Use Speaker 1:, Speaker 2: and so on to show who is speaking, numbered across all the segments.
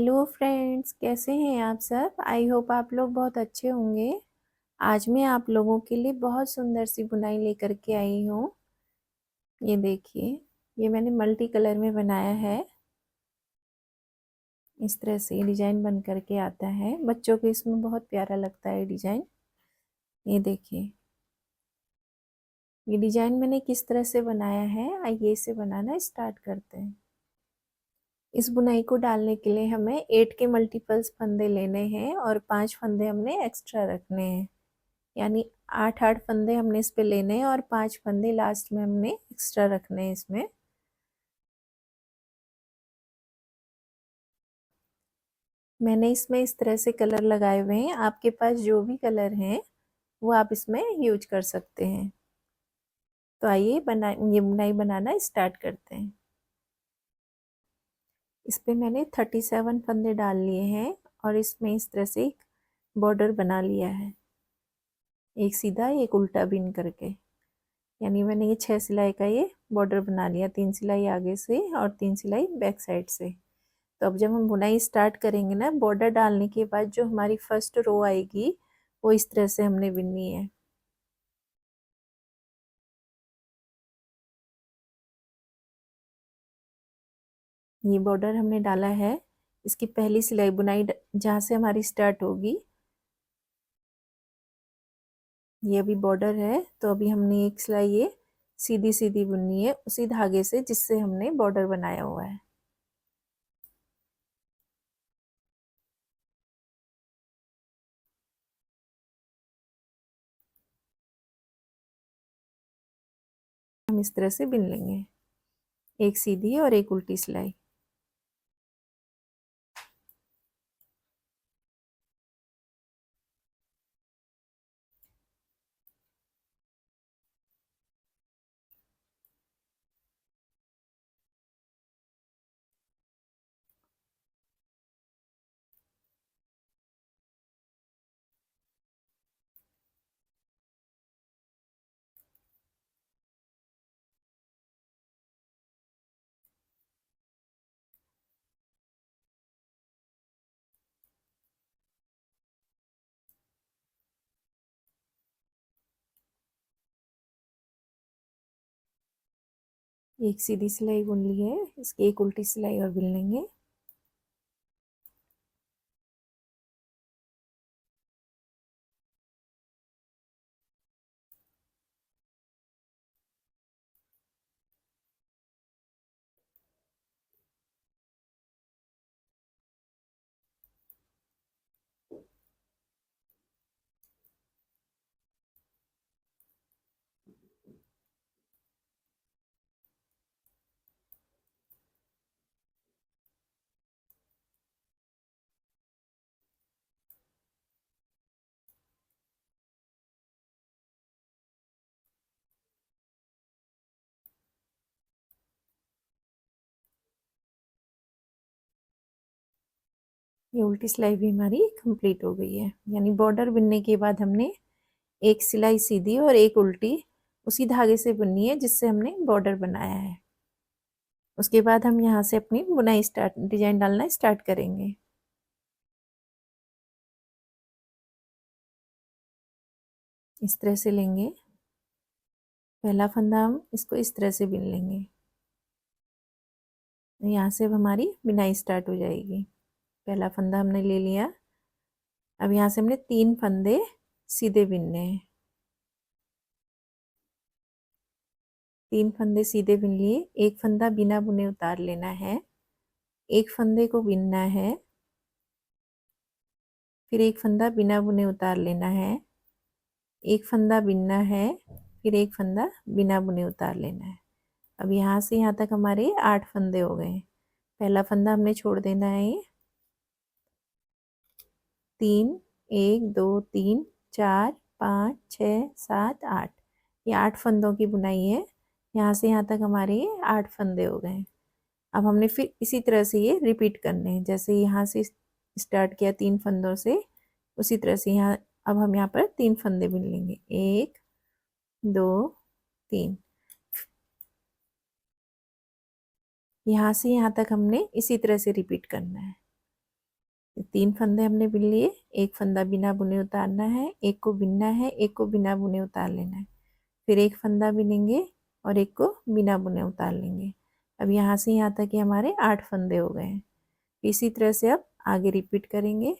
Speaker 1: Hello friends, कैसे हैं आप सब। आई होप आप लोग बहुत अच्छे होंगे। आज मैं आप लोगों के लिए बहुत सुंदर सी बुनाई लेकर के आई हूँ। ये देखिए, ये मैंने मल्टी कलर में बनाया है। इस तरह से डिजाइन बन करके आता है। बच्चों को इसमें बहुत प्यारा लगता है डिजाइन। ये देखिए, ये डिजाइन मैंने किस तरह से बनाया है। आइए इसे बनाना स्टार्ट करते हैं। इस बुनाई को डालने के लिए हमें 8 के मल्टीपल्स फंदे लेने हैं और 5 फंदे हमने एक्स्ट्रा रखने हैं। यानी 8 फंदे हमने इस पे लेने हैं और 5 फंदे लास्ट में हमने एक्स्ट्रा रखने हैं इसमें। मैंने इसमें इस तरह से कलर लगाए हुए हैं। आपके पास जो भी कलर हैं वो आप इसमें यूज कर सकते हैं। तो आइए ये बुनाई बनाना स्टार्ट करते हैं। इस पे मैंने 37 फंदे डाल लिए हैं और इसमें इस तरह से एक बॉर्डर बना लिया है, एक सीधा एक उल्टा बिन करके। यानी मैंने ये 6 सिलाई का ये बॉर्डर बना लिया, 3 सिलाई आगे से और 3 सिलाई बैक साइड से। तो अब जब हम बुनाई स्टार्ट करेंगे ना, बॉर्डर डालने के बाद जो हमारी फर्स्ट रो आएगी वो इस तरह से हमने बिननी है। ये बॉर्डर हमने डाला है। इसकी पहली सिलाई बुनाई जहाँ से हमारी स्टार्ट होगी, ये अभी बॉर्डर है। तो अभी हमने एक सिलाई ये सीधी सीधी बुननी है उसी धागे से जिससे हमने बॉर्डर बनाया हुआ है। हम इस तरह से बिन लेंगे, एक सीधी और एक उल्टी सिलाई। एक सीधी सिलाई बुन ली है, इसकी एक उल्टी सिलाई और बुन लेंगे। ये उल्टी सिलाई भी हमारी कंप्लीट हो गई है। यानी बॉर्डर बुनने के बाद हमने एक सिलाई सीधी और एक उल्टी उसी धागे से बुननी है जिससे हमने बॉर्डर बनाया है। उसके बाद हम यहाँ से अपनी बुनाई स्टार्ट, डिजाइन डालना स्टार्ट करेंगे। इस तरह से लेंगे, पहला फंदा हम इसको इस तरह से बिन लेंगे। यहाँ से अब हमारी बुनाई स्टार्ट हो जाएगी। पहला फंदा हमने ले लिया। अब यहाँ से हमने 3 फंदे सीधे बिनने हैं। 3 फंदे सीधे बिन लिए, एक फंदा बिना बुने उतार लेना है, एक फंदे को बिनना है, फिर एक फंदा बिना बुने उतार लेना है, एक फंदा बिनना है, फिर एक फंदा बिना बुने उतार लेना है। अब यहाँ से यहाँ तक हमारे 8 फंदे हो गए। पहला फंदा हमने छोड़ देना है, ये 3, 1 2 3 4 5 6 7 8, ये 8 फंदों की बुनाई है। यहाँ से यहाँ तक हमारे ये 8 फंदे हो गए। अब हमने फिर इसी तरह से ये रिपीट करने हैं। जैसे यहाँ से स्टार्ट किया 3 फंदों से, उसी तरह से यहाँ अब हम यहाँ पर 3 फंदे बुन लेंगे, 1 2 3। यहाँ से यहाँ तक हमने इसी तरह से रिपीट करना है। 3 फंदे हमने बिन लिए, एक फंदा बिना बुने उतारना है, एक को बिनना है, एक को बिना बुने उतार लेना है, फिर एक फंदा बिनेंगे और एक को बिना बुने उतार लेंगे। अब यहाँ से यहाँ तक कि हमारे 8 फंदे हो गए हैं। इसी तरह से अब आगे रिपीट करेंगे।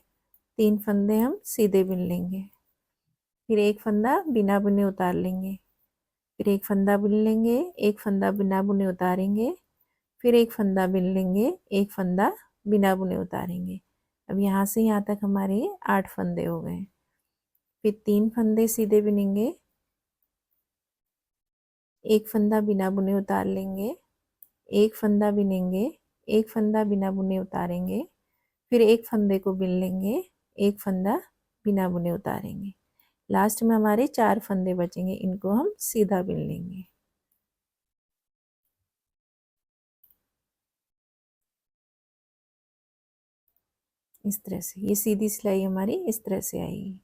Speaker 1: 3 फंदे हम सीधे बिन लेंगे, फिर एक फंदा बिना बुने उतार लेंगे, फिर एक फंदा बुन लेंगे, एक फंदा बिना बुने उतारेंगे, फिर एक फंदा बिन लेंगे, एक फंदा बिना बुने उतारेंगे। अब यहाँ से यहाँ तक हमारे 8 फंदे हो गए। फिर 3 फंदे सीधे बिनेंगे, एक फंदा बिना बुने उतार लेंगे, एक फंदा बिनेंगे, एक फंदा बिना बुने उतारेंगे, फिर एक फंदे को बिन लेंगे, एक फंदा बिना बुने उतारेंगे। लास्ट में हमारे 4 फंदे बचेंगे, इनको हम सीधा बिन लेंगे। इस तरह से ये सीधी सिलाई हमारी इस तरह से आएगी।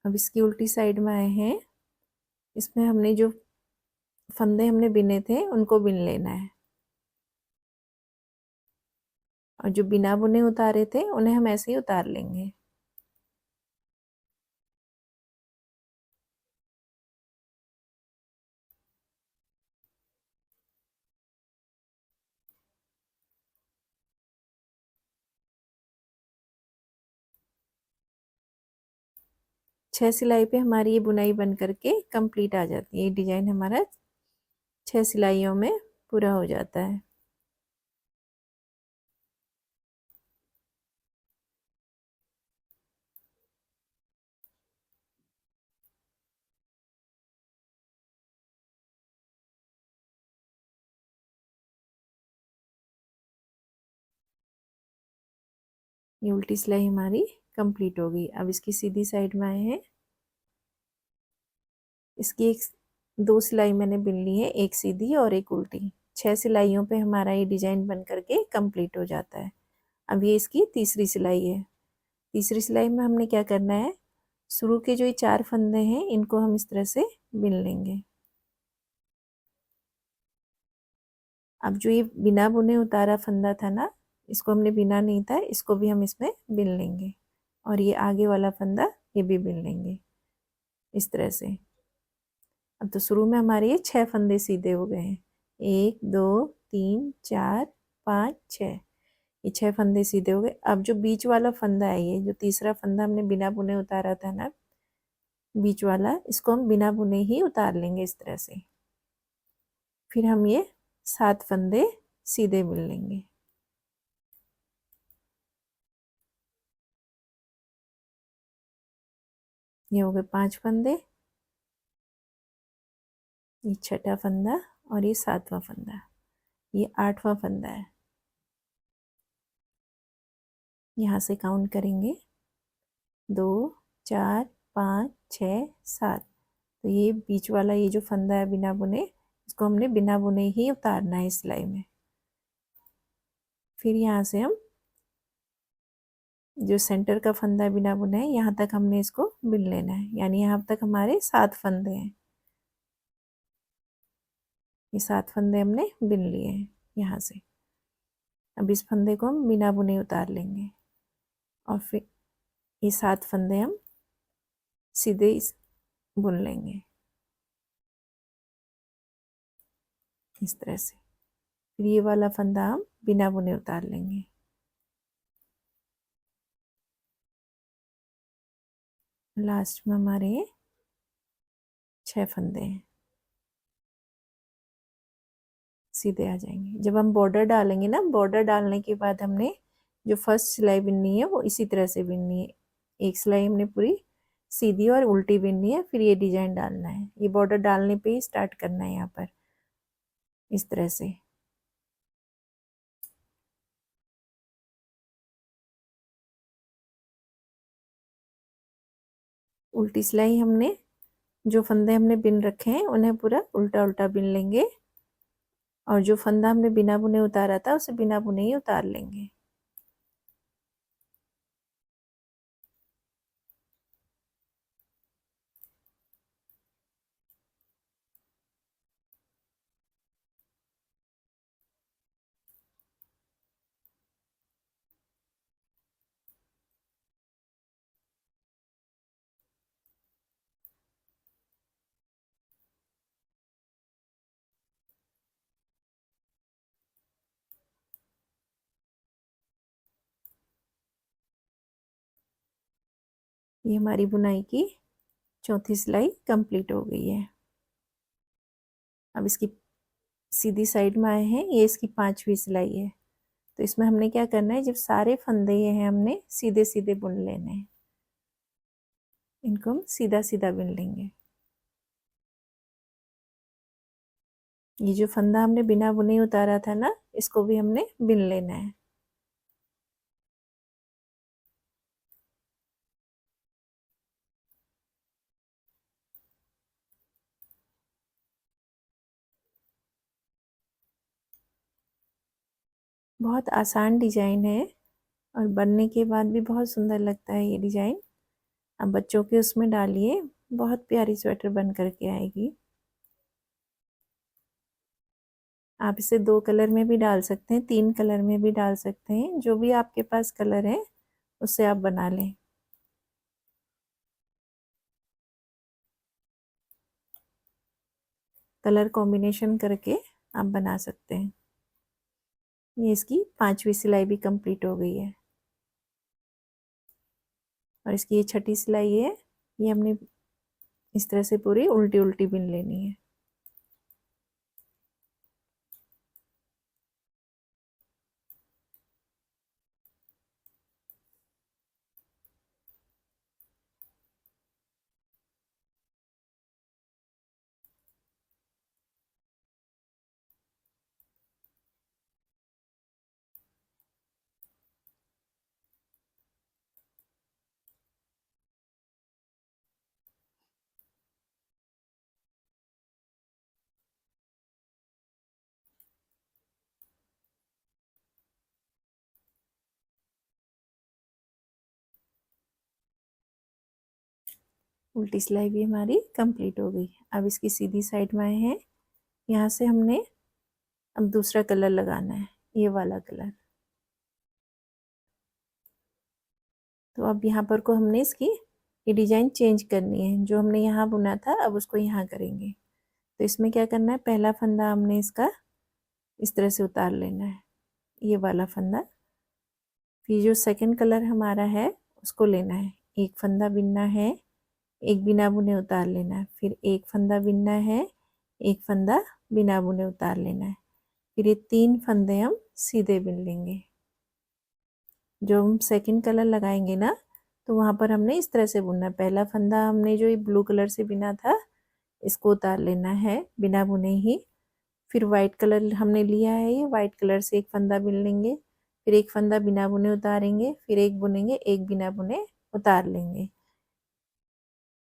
Speaker 1: अब इसकी उल्टी साइड में आए हैं, इसमें हमने जो फंदे हमने बिने थे उनको बिन लेना है, और जो बिना बुने उतारे थे उन्हें हम ऐसे ही उतार लेंगे। छह सिलाई पे हमारी ये बुनाई बन करके कंप्लीट आ जाती है। ये डिजाइन हमारा 6 सिलाइयों में पूरा हो जाता है। ये उल्टी सिलाई हमारी कंप्लीट हो गई। अब इसकी सीधी साइड में आए हैं, इसकी एक 2 सिलाई मैंने बिन ली है, एक सीधी और एक उल्टी। 6 सिलाइयों पे हमारा ये डिजाइन बन करके कंप्लीट हो जाता है। अब ये इसकी तीसरी सिलाई है। तीसरी सिलाई में हमने क्या करना है, शुरू के जो ये 4 फंदे हैं इनको हम इस तरह से बिन लेंगे। अब जो ये बिना बुने उतारा फंदा था ना, इसको हमने बिना नहीं था, इसको भी हम इसमें बिन लेंगे, और ये आगे वाला फंदा ये भी बिन लेंगे इस तरह से। अब तो शुरू में हमारे ये 6 फंदे सीधे हो गए हैं, 1 2 3 4 5 6, ये 6 फंदे सीधे हो गए। अब जो बीच वाला फंदा है, ये जो तीसरा फंदा हमने बिना बुने उतारा था ना, बीच वाला, इसको हम बिना बुने ही उतार लेंगे इस तरह से। फिर हम ये 7 फंदे सीधे बुन लेंगे। ये हो गए 5 फंदे, ये छठा फंदा और ये 7वां फंदा, ये 8वां फंदा है। यहाँ से काउंट करेंगे 2 4 5 6 7। तो ये बीच वाला ये जो फंदा है बिना बुने, इसको हमने बिना बुने ही उतारना है इस सिलाई में। फिर यहाँ से हम जो सेंटर का फंदा बिना बुना है, यहाँ तक हमने इसको बिन लेना है, यानी यहाँ तक हमारे 7 फंदे हैं। ये 7 फंदे हमने बिन लिए हैं यहाँ से। अब इस फंदे को हम बिना बुने उतार लेंगे, और फिर ये 7 फंदे हम सीधे इस बुन लेंगे इस तरह से। फिर ये वाला फंदा हम बिना बुने उतार लेंगे। लास्ट में हमारे 6 फंदे हैं, सीधे आ जाएंगे। जब हम बॉर्डर डालेंगे ना, बॉर्डर डालने के बाद हमने जो फर्स्ट सिलाई बिननी है वो इसी तरह से बिननी है। एक सिलाई हमने पूरी सीधी और उल्टी बिननी है, फिर ये डिजाइन डालना है। ये बॉर्डर डालने पे ही स्टार्ट करना है यहाँ पर इस तरह से। उल्टी सिलाई हमने जो फंदे हमने बिन रखे हैं उन्हें पूरा उल्टा उल्टा बिन लेंगे, और जो फंदा हमने बिना बुने उतारा था उसे बिना बुने ही उतार लेंगे। ये हमारी बुनाई की चौथी सिलाई कंप्लीट हो गई है। अब इसकी सीधी साइड में आए हैं, ये इसकी 5वीं सिलाई है। तो इसमें हमने क्या करना है, जब सारे फंदे ये हैं हमने सीधे सीधे बुन लेने हैं, इनको हम सीधा सीधा बुन लेंगे। ये जो फंदा हमने बिना बुने उतारा था ना, इसको भी हमने बुन लेना है। बहुत आसान डिजाइन है और बनने के बाद भी बहुत सुंदर लगता है ये डिजाइन। अब बच्चों के उसमें डालिए, बहुत प्यारी स्वेटर बन करके आएगी। आप इसे 2 कलर में भी डाल सकते हैं, 3 कलर में भी डाल सकते हैं, जो भी आपके पास कलर है उससे आप बना लें। कलर कॉम्बिनेशन करके आप बना सकते हैं। ये इसकी 5वीं सिलाई भी कंप्लीट हो गई है और इसकी ये 6ठी सिलाई है। ये हमने इस तरह से पूरी उल्टी उल्टी बुन लेनी है। उल्टी सिलाई भी हमारी कंप्लीट हो गई। अब इसकी सीधी साइड में आए हैं, यहाँ से हमने अब दूसरा कलर लगाना है, ये वाला कलर। तो अब यहाँ पर को हमने इसकी ये डिजाइन चेंज करनी है, जो हमने यहाँ बुना था अब उसको यहाँ करेंगे। तो इसमें क्या करना है, पहला फंदा हमने इसका इस तरह से उतार लेना है, ये वाला फंदा। फिर जो सेकंड कलर हमारा है उसको लेना है, एक फंदा बिनना है, एक बिना बुने उतार लेना है, फिर एक फंदा बिनना है, एक फंदा बिना बुने उतार लेना है। फिर ये 3 फंदे हम सीधे बिन लेंगे। जो हम सेकंड कलर लगाएंगे ना, तो वहाँ पर हमने इस तरह से बुनना है। पहला फंदा हमने जो ये ब्लू कलर से बिना था इसको उतार लेना है बिना बुने ही। फिर वाइट कलर हमने लिया है, ये वाइट कलर से एक फंदा बिन लेंगे, फिर एक फंदा बिना बुने उतारेंगे, फिर एक बुनेंगे, एक बिना बुने उतार लेंगे।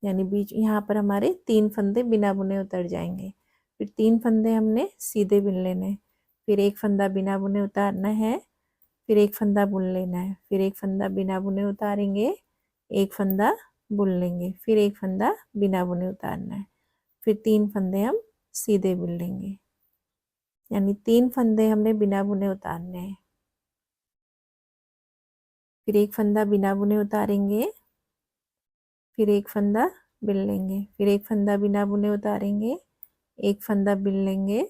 Speaker 1: यानी बीच यहाँ पर हमारे 3 फंदे बिना बुने उतर जाएंगे। फिर 3 फंदे हमने सीधे बुन लेने, फिर एक फंदा बिना बुने उतारना है, फिर एक फंदा बुन लेना है, फिर एक फंदा बिना बुने उतारेंगे, एक फंदा बुन लेंगे, फिर एक फंदा बिना बुने उतारना है, फिर 3 फंदे हम सीधे बुन लेंगे। यानी 3 फंदे हमने बिना बुने उतारने हैं। फिर एक फंदा बिना बुने उतारेंगे, फिर एक फंदा बिन लेंगे, फिर एक फंदा बिना बुने उतारेंगे, एक फंदा बिन लेंगे,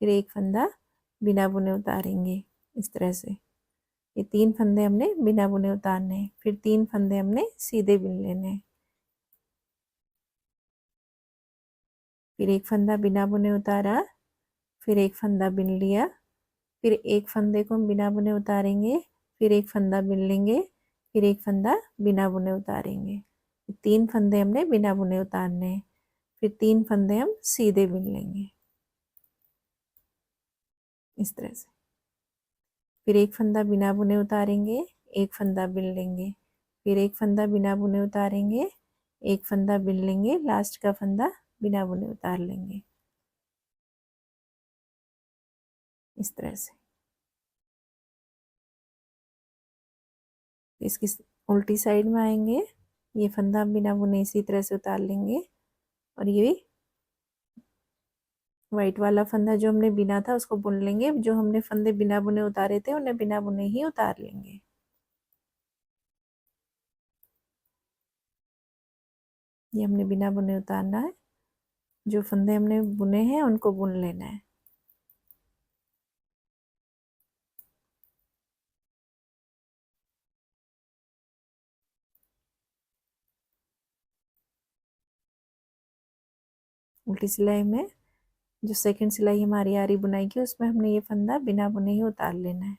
Speaker 1: फिर एक फंदा बिना बुने उतारेंगे। इस तरह से ये 3 फंदे हमने बिना बुने उतारने हैं, फिर 3 फंदे हमने सीधे बिन लेने हैं। फिर एक फंदा बिना बुने उतारा, फिर एक फंदा बिन लिया, फिर एक फंदे को हम बिना बुने उतारेंगे, फिर एक फंदा बिन लेंगे, फिर एक फंदा बिना बुने उतारेंगे। 3 फंदे हमने बिना बुने उतारने हैं, फिर 3 फंदे हम सीधे बिन लेंगे इस तरह से। फिर एक फंदा बिना बुने उतारेंगे, एक फंदा बिन लेंगे, फिर एक फंदा बिना बुने उतारेंगे, एक फंदा बिन लेंगे, लास्ट का फंदा बिना बुने उतार लेंगे इस तरह से। इसकी उल्टी साइड में आएंगे, ये फंदा बिना बुने इसी तरह से उतार लेंगे और ये वाइट वाला फंदा जो हमने बिना था उसको बुन लेंगे। जो हमने फंदे बिना बुने उतारे थे उन्हें बिना बुने ही उतार लेंगे। ये हमने बिना बुने उतारना है, जो फंदे हमने बुने हैं उनको बुन लेना है। उल्टी सिलाई में जो सेकंड सिलाई हमारी आरी बुनाई की उसमें हमने ये फंदा बिना बुने ही उतार लेना है।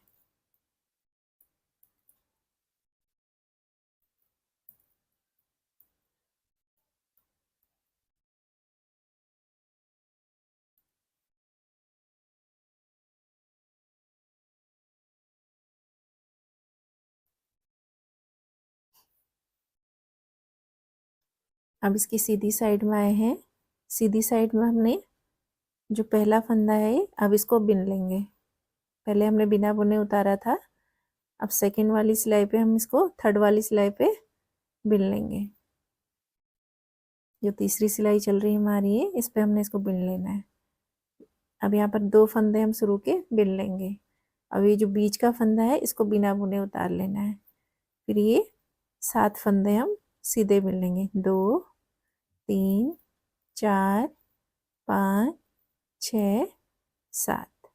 Speaker 1: अब इसकी सीधी साइड में आए हैं। सीधी साइड में हमने जो पहला फंदा है अब इसको बिन लेंगे। पहले हमने बिना बुने उतारा था, अब सेकंड वाली सिलाई पे हम इसको थर्ड वाली सिलाई पे बिन लेंगे। जो तीसरी सिलाई चल रही है हमारी है, इस पे हमने इसको बिन लेना है। अब यहाँ पर 2 फंदे हम शुरू के बिन लेंगे। अब ये जो बीच का फंदा है इसको बिना बुने उतार लेना है। फिर ये 7 फंदे हम सीधे बिन लेंगे। 2 3 4 5 6 7।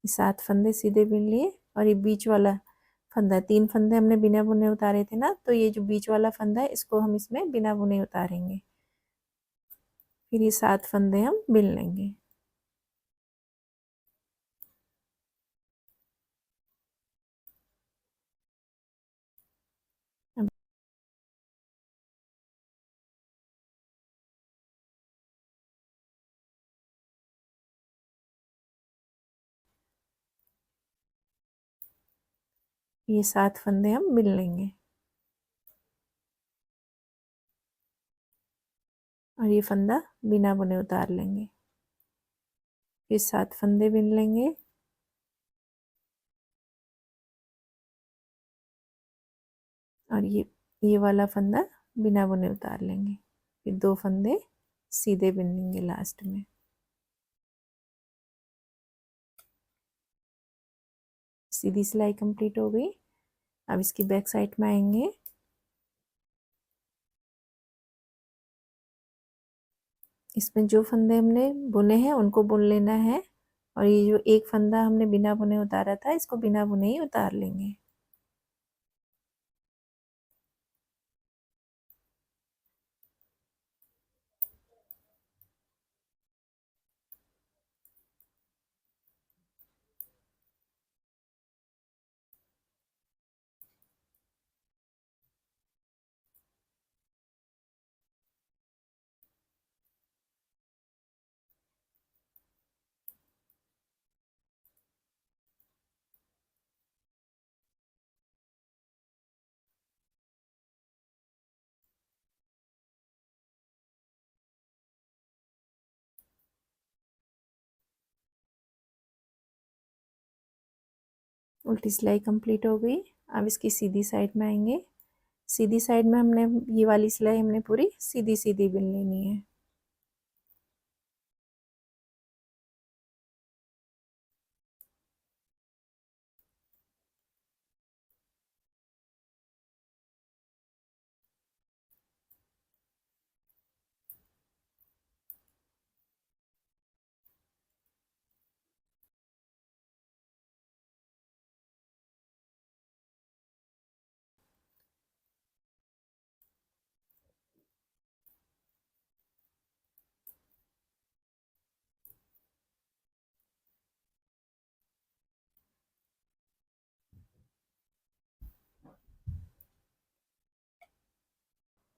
Speaker 1: 7 फंदे सीधे बिन लिए और ये बीच वाला फंदा 3 फंदे हमने बिना बुने उतारे थे ना, तो ये जो बीच वाला फंदा है इसको हम इसमें बिना बुने उतारेंगे। फिर ये 7 फंदे हम बिन लेंगे। ये 7 फंदे हम बिन लेंगे और ये फंदा बिना बुने उतार लेंगे। फिर 7 फंदे बिन लेंगे और ये वाला फंदा बिना बुने उतार लेंगे। फिर 2 फंदे सीधे बिन लेंगे लास्ट में। सीधी सिलाई कंप्लीट हो गई। अब इसकी बैक साइड में आएंगे। इसमें जो फंदे हमने बुने हैं उनको बुन लेना है और ये जो एक फंदा हमने बिना बुने उतारा था इसको बिना बुने ही उतार लेंगे। उल्टी सिलाई कंप्लीट हो गई। अब इसकी सीधी साइड में आएंगे। सीधी साइड में हमने ये वाली सिलाई हमने पूरी सीधी सीधी बिन लेनी है।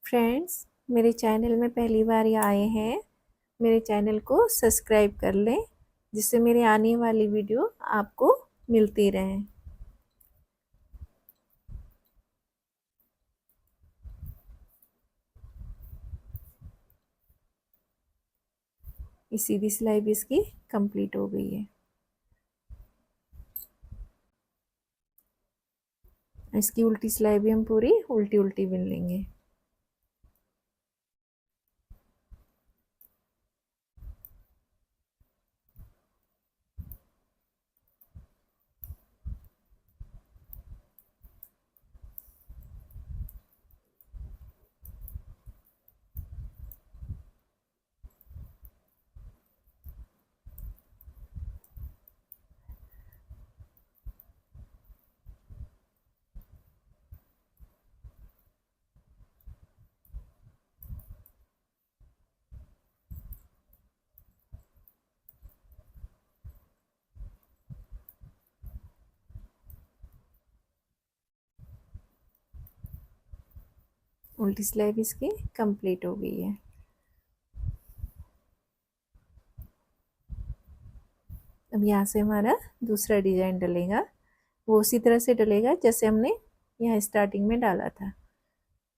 Speaker 1: फ्रेंड्स, मेरे चैनल में पहली बार ये आए हैं, मेरे चैनल को सब्सक्राइब कर लें जिससे मेरी आने वाली वीडियो आपको मिलती रहें। ये सीधी सिलाई भी इसकी कंप्लीट हो गई है। इसकी उल्टी सिलाई भी हम पूरी उल्टी उल्टी बिन लेंगे। उल्टी सिलाई भी इसकी कंप्लीट हो गई है। अब यहाँ से हमारा दूसरा डिजाइन डलेगा, वो उसी तरह से डलेगा जैसे हमने यहाँ स्टार्टिंग में डाला था।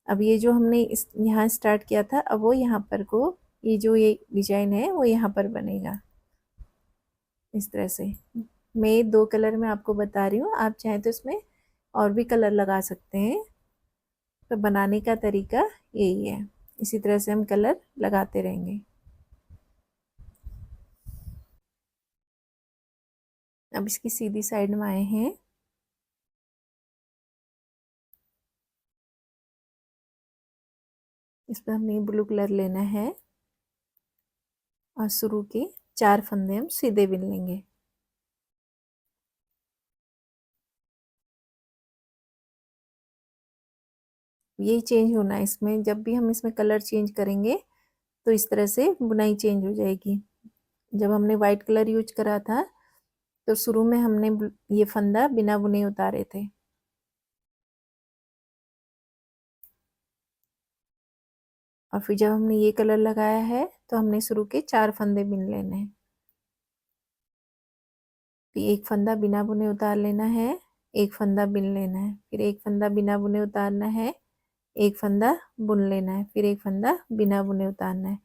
Speaker 1: अब ये जो हमने इस यहाँ स्टार्ट किया था, अब वो यहाँ पर को ये जो ये डिजाइन है वो यहाँ पर बनेगा इस तरह से। मैं 2 कलर में आपको बता रही हूँ, आप चाहें तो इसमें और भी कलर लगा सकते हैं। तो बनाने का तरीका यही है, इसी तरह से हम कलर लगाते रहेंगे। अब इसकी सीधी साइड में आए हैं, इस पर हमें ब्लू कलर लेना है और शुरू के 4 फंदे हम सीधे बिन लेंगे। यही चेंज होना है इसमें, जब भी हम इसमें कलर चेंज करेंगे तो इस तरह से बुनाई चेंज हो जाएगी। जब हमने वाइट कलर यूज करा था तो शुरू में हमने ये फंदा बिना बुने उतारे थे। और फिर जब हमने ये कलर लगाया है तो हमने शुरू के 4 फंदे बिन लेने हैं। फिर एक फंदा बिना बुने उतार लेना है, एक फंदा बिन लेना है, फिर एक फंदा बिना बुने उतारना है, एक फंदा बुन लेना है, फिर एक फंदा बिना बुने उतारना है।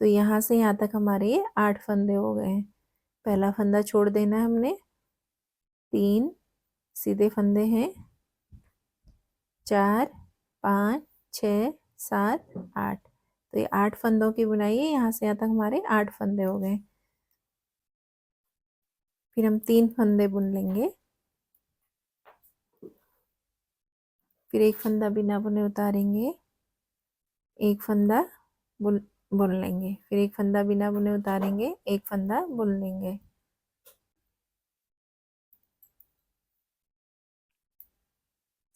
Speaker 1: तो यहाँ से यहाँ तक हमारे ये 8 फंदे हो गए हैं। पहला फंदा छोड़ देना है हमने, 3 सीधे फंदे हैं, 4 5 6 7 8। तो ये 8 फंदों की बुनाई है, यहाँ से यहाँ तक हमारे 8 फंदे हो गए। फिर हम 3 फंदे बुन लेंगे, फिर एक फंदा बिना बुने उतारेंगे, एक फंदा बुन बुन लेंगे, फिर एक फंदा बिना बुने उतारेंगे, एक फंदा बुन लेंगे,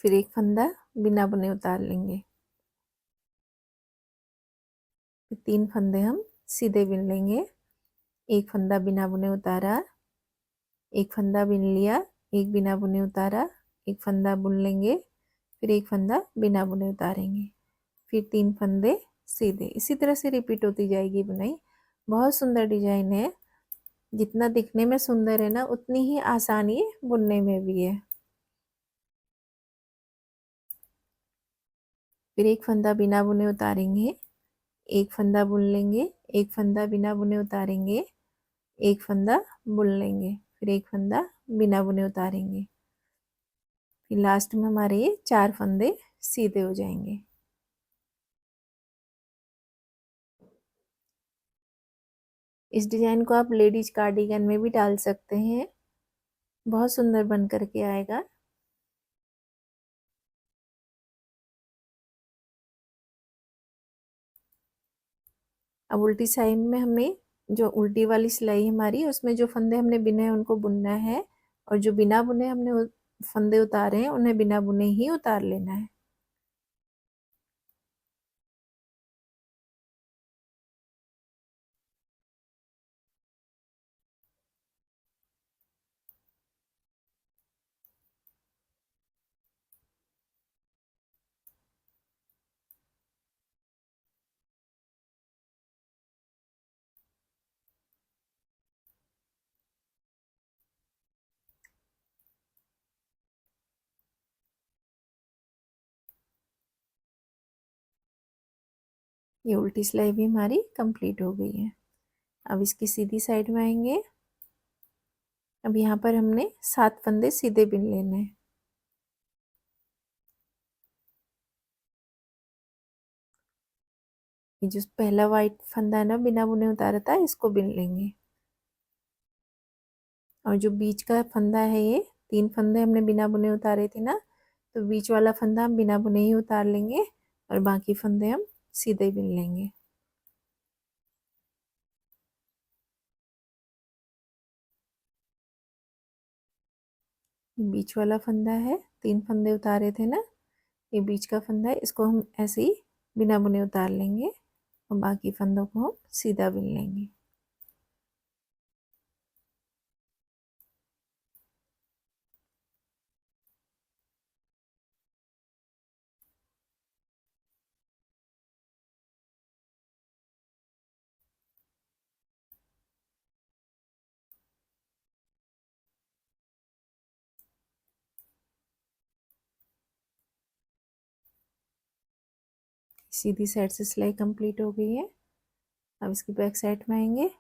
Speaker 1: फिर एक फंदा बिना बुने उतार लेंगे, फिर 3 फंदे हम सीधे बिन लेंगे, एक फंदा बिना बुने उतारा, एक फंदा बिन लिया, एक बिना बुने उतारा, एक फंदा बुन लेंगे, फिर एक फंदा बिना बुने उतारेंगे, फिर 3 फंदे सीधे। इसी तरह से रिपीट होती जाएगी बुनाई। बहुत सुंदर डिजाइन है, जितना दिखने में सुंदर है ना उतनी ही आसानी बुनने में भी है। फिर एक फंदा बिना बुने उतारेंगे, एक फंदा बुन लेंगे, एक फंदा बिना बुने उतारेंगे, एक फंदा बुन लेंगे, फिर एक फंदा बिना बुने उतारेंगे, फिर लास्ट में हमारे ये 4 फंदे सीधे हो जाएंगे। इस डिजाइन को आप लेडीज कार्डिगन में भी डाल सकते हैं, बहुत सुंदर बन करके आएगा। अब उल्टी साइड में हमें जो उल्टी वाली सिलाई हमारी उसमें जो फंदे हमने बिने हैं उनको बुनना है, और जो बिना बुने हमने फंदे उतारे हैं उन्हें बिना बुने ही उतार लेना है। ये उल्टी सिलाई भी हमारी कंप्लीट हो गई है। अब इसकी सीधी साइड में आएंगे। अब यहाँ पर हमने 7 फंदे सीधे बिन लेने हैं। ये जो पहला वाइट फंदा है ना बिना बुने उतारा था, इसको बिन लेंगे। और जो बीच का फंदा है, ये 3 फंदे हमने बिना बुने उतारे थे ना, तो बीच वाला फंदा हम बिना बुने ही उतार लेंगे और बाकी फंदे हम सीधे बिन लेंगे। बीच वाला फंदा है, 3 फंदे उतारे थे ना, ये बीच का फंदा है, इसको हम ऐसे ही बिना बुने उतार लेंगे और बाकी फंदों को हम सीधा बिन लेंगे। सीधी साइड से सिलाई कंप्लीट हो गई है। अब इसकी बैक साइड में आएंगे।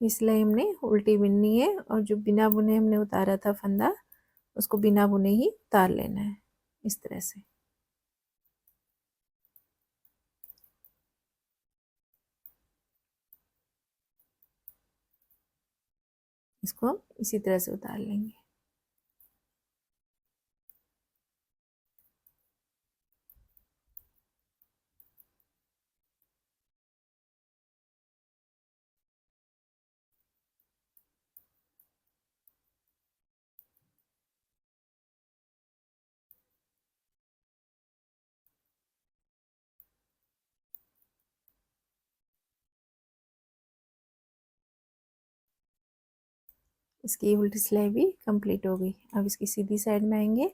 Speaker 1: ये सिलाई हमने उल्टी बिननी है और जो बिना बुने हमने उतारा था फंदा, उसको बिना बुने ही उतार लेना है इस तरह से। इसको हम इसी तरह से उतार लेंगे। इसकी उल्टी सिलाई भी कंप्लीट हो गई। अब इसकी सीधी साइड में आएंगे।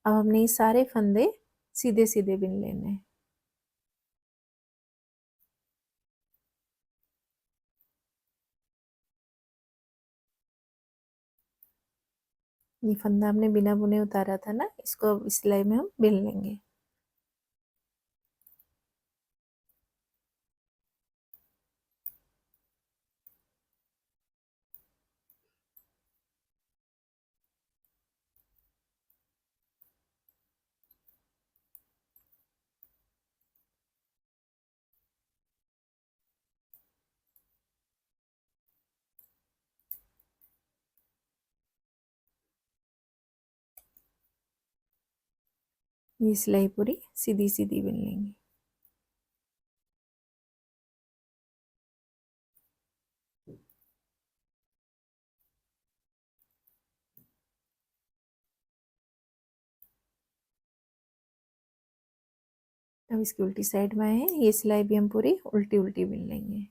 Speaker 1: अब हमने ये सारे फंदे सीधे सीधे बिन लेने हैं। ये फंदा हमने बिना बुने उतारा था ना, इसको अब इस सिलाई में हम बिन लेंगे। ये सिलाई पूरी सीधी सीधी बिन लेंगे। अब इसकी उल्टी साइड में है, ये सिलाई भी हम पूरी उल्टी उल्टी बिन लेंगे।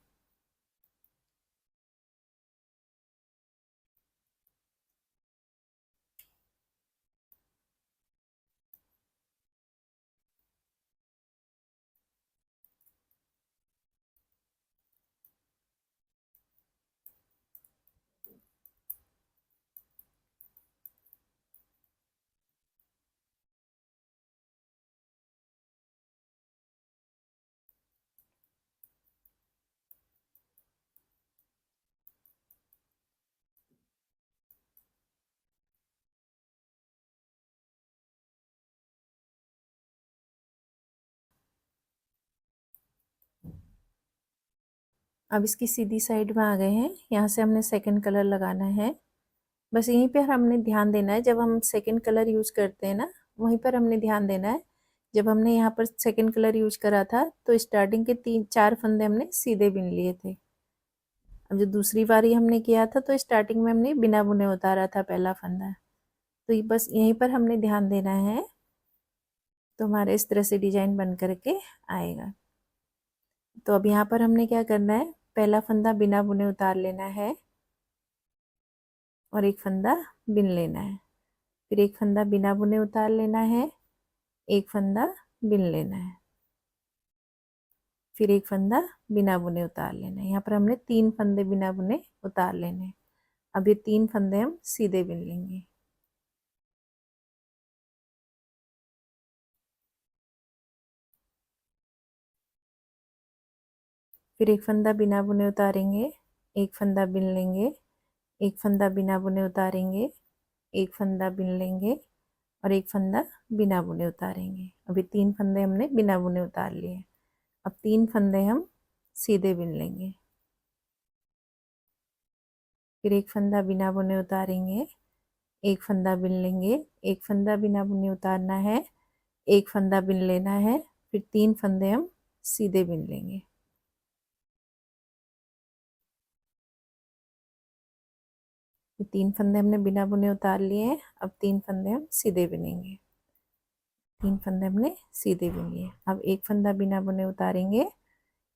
Speaker 1: अब इसकी सीधी साइड में आ गए हैं। यहाँ से हमने सेकंड कलर लगाना है। बस यहीं पर हमने ध्यान देना है, जब हम सेकंड कलर यूज करते हैं ना, वहीं पर हमने ध्यान देना है। जब हमने यहाँ पर सेकंड कलर यूज करा था तो स्टार्टिंग के 3-4 फंदे हमने सीधे बिन लिए थे। अब जो दूसरी बारी हमने किया था तो स्टार्टिंग में हमने बिना बुने उतारा था पहला फंदा। तो ये बस यहीं पर हमने ध्यान देना है, तो हमारे इस तरह से डिजाइन बन करके आएगा। तो अब यहाँ पर हमने क्या करना है, पहला फंदा बिना बुने उतार लेना है और एक फंदा बिन लेना है। फिर एक फंदा बिना बुने उतार लेना है, एक फंदा बिन लेना है, फिर एक फंदा बिना बुने उतार लेना है। यहाँ पर हमने 3 फंदे बिना बुने उतार लेने। अब ये 3 फंदे हम सीधे बिन लेंगे। फिर एक फंदा बिना बुने उतारेंगे, एक फंदा बिन लेंगे, एक फंदा बिना बुने उतारेंगे, एक फंदा बिन लेंगे और एक फंदा बिना बुने उतारेंगे। अभी 3 फंदे हमने बिना बुने उतार लिए। अब 3 फंदे हम सीधे बिन लेंगे। फिर एक फंदा बिना बुने उतारेंगे, एक फंदा बिन लेंगे, एक फंदा बिना बुने उतारना है, एक फंदा बिन लेना है, फिर 3 फंदे हम सीधे बिन लेंगे। ये 3 फंदे हमने बिना बुने उतार लिए हैं। अब 3 फंदे हम सीधे बिनेंगे। 3 फंदे हमने सीधे बिन लिए। अब एक फंदा बिना बुने उतारेंगे,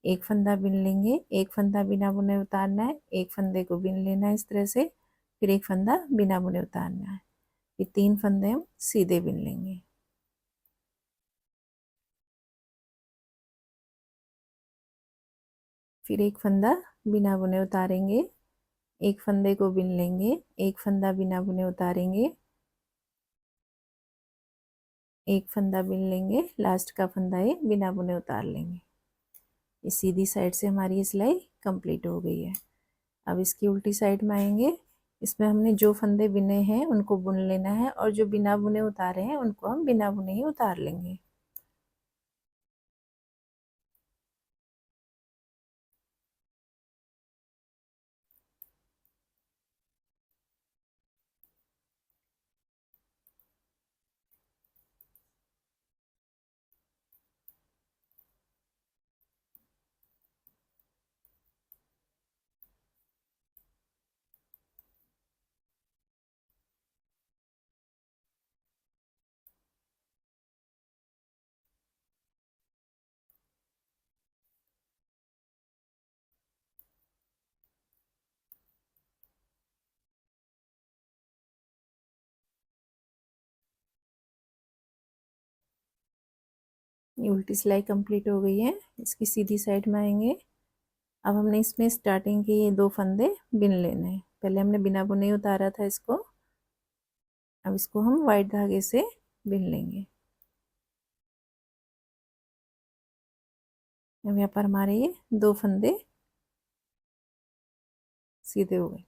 Speaker 1: एक फंदा बिन लेंगे, एक फंदा बिना बुने उतारना है, एक फंदे को बिन लेना है इस तरह से, फिर एक फंदा बिना बुने उतारना है। ये 3 फंदे हम सीधे बिन लेंगे। फिर एक फंदा बिना बुने उतारेंगे, एक फंदे को बिन लेंगे, एक फंदा बिना बुने उतारेंगे, एक फंदा बिन लेंगे, लास्ट का फंदा ये बिना बुने उतार लेंगे। इस सीधी साइड से हमारी ये सिलाई कंप्लीट हो गई है। अब इसकी उल्टी साइड में आएंगे। इसमें हमने जो फंदे बिने हैं उनको बुन लेना है और जो बिना बुने उतारे हैं उनको हम बिना बुने ही उतार लेंगे। ये उल्टी सिलाई कंप्लीट हो गई है। इसकी सीधी साइड में आएंगे। अब हमने इसमें स्टार्टिंग के ये 2 फंदे बिन लेने हैं। पहले हमने बिना बुने उतारा था इसको। अब इसको हम वाइट धागे से बिन लेंगे। अब यहाँ पर हमारे ये 2 फंदे सीधे हो गए।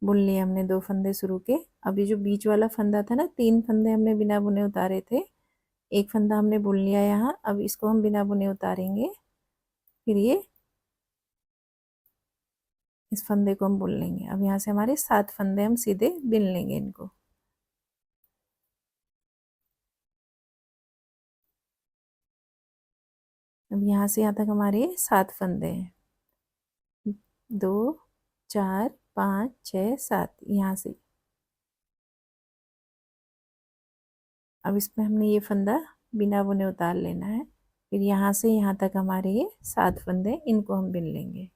Speaker 1: बुन लिए हमने 2 फंदे शुरू के। अब ये जो बीच वाला फंदा था ना, 3 फंदे हमने बिना बुने उतारे थे, एक फंदा हमने बुन लिया यहाँ। अब इसको हम बिना बुने उतारेंगे, फिर ये इस फंदे को हम बुन लेंगे। अब यहाँ से हमारे 7 फंदे हम सीधे बिन लेंगे इनको। अब यहाँ से यहाँ तक हमारे 7 फंदे हैं। 2 4 5 6 7 यहाँ से। अब इसमें हमने ये फंदा बिना बुने उतार लेना है। फिर यहाँ से यहाँ तक हमारे ये 7 फंदे, इनको हम बिन लेंगे।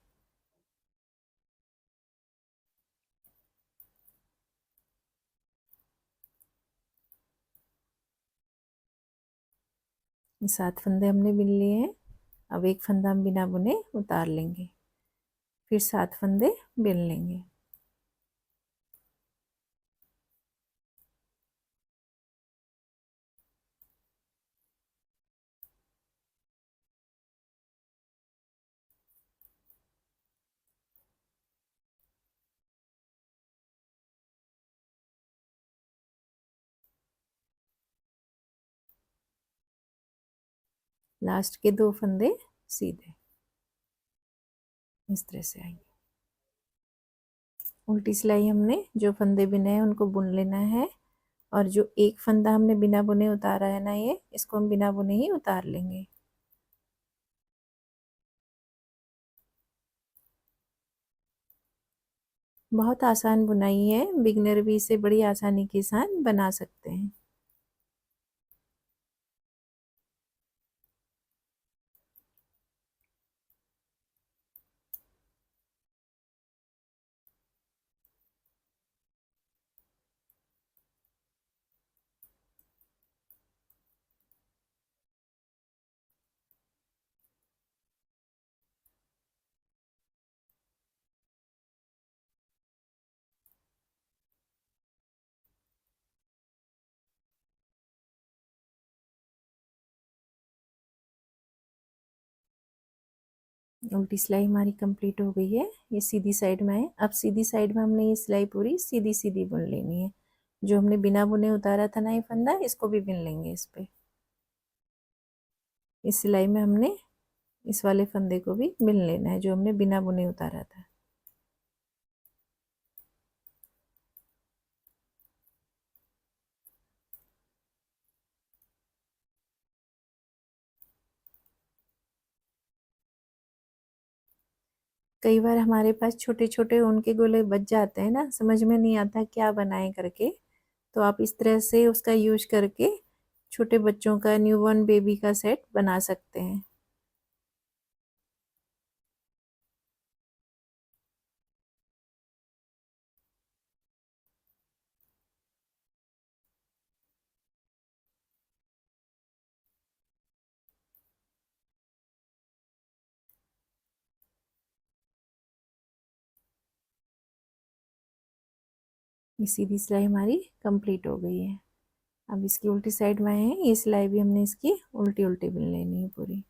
Speaker 1: ये 7 फंदे हमने बिन लिए हैं। अब एक फंदा हम बिना बुने उतार लेंगे, फिर 7 फंदे बिन लेंगे। लास्ट के 2 फंदे सीधे इस तरह से आएंगे। उल्टी सिलाई हमने जो फंदे बिने हैं उनको बुन लेना है, और जो एक फंदा हमने बिना बुने उतारा है ना, ये इसको हम बिना बुने ही उतार लेंगे। बहुत आसान बुनाई है, बिगनर भी इसे बड़ी आसानी के साथ बना सकते हैं। उल्टी सिलाई हमारी कंप्लीट हो गई है। ये सीधी साइड में है। अब सीधी साइड में हमने ये सिलाई पूरी सीधी सीधी बुन लेनी है। जो हमने बिना बुने उतारा था ना ये फंदा, इसको भी बिन लेंगे इस पे। इस सिलाई में हमने इस वाले फंदे को भी बिन लेना है जो हमने बिना बुने उतारा था। कई बार हमारे पास छोटे छोटे ऊन के गोले बच जाते हैं ना, समझ में नहीं आता क्या बनाए करके, तो आप इस तरह से उसका यूज करके छोटे बच्चों का, न्यूबॉर्न बेबी का सेट बना सकते हैं। ये सीधी सिलाई हमारी कंप्लीट हो गई है। अब इसकी उल्टी साइड में है, ये सिलाई भी हमने इसकी उल्टी उल्टी बिन लेनी है पूरी।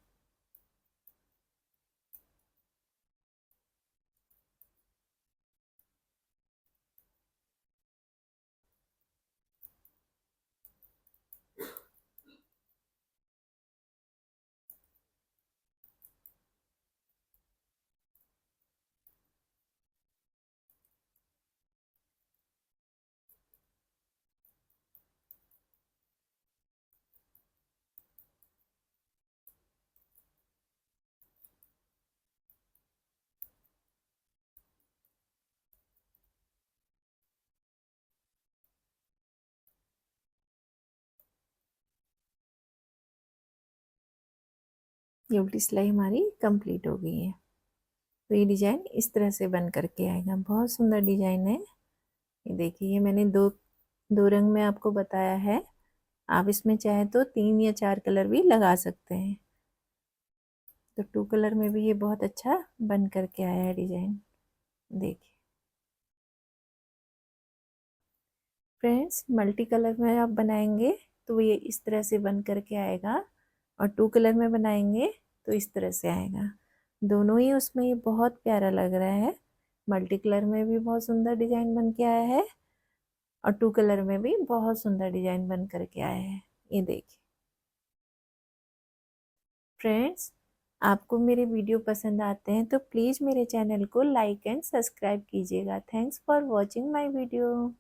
Speaker 1: ये उल्टी सिलाई हमारी कंप्लीट हो गई है। तो ये डिजाइन इस तरह से बन करके आएगा, बहुत सुंदर डिजाइन है। ये देखिए, ये मैंने दो दो रंग में आपको बताया है, आप इसमें चाहे तो 3 या 4 कलर भी लगा सकते हैं। तो 2 कलर में भी ये बहुत अच्छा बन करके आया है डिजाइन, देखिए फ्रेंड्स। मल्टी कलर में आप बनाएंगे तो ये इस तरह से बन करके आएगा, और 2 कलर में बनाएंगे तो इस तरह से आएगा। दोनों ही उसमें ये बहुत प्यारा लग रहा है। मल्टी कलर में भी बहुत सुंदर डिजाइन बन के आया है, और 2 कलर में भी बहुत सुंदर डिजाइन बन करके आया है। ये देखिए फ्रेंड्स, आपको मेरे वीडियो पसंद आते हैं तो प्लीज़ मेरे चैनल को लाइक एंड सब्सक्राइब कीजिएगा। Thanks for watching my video.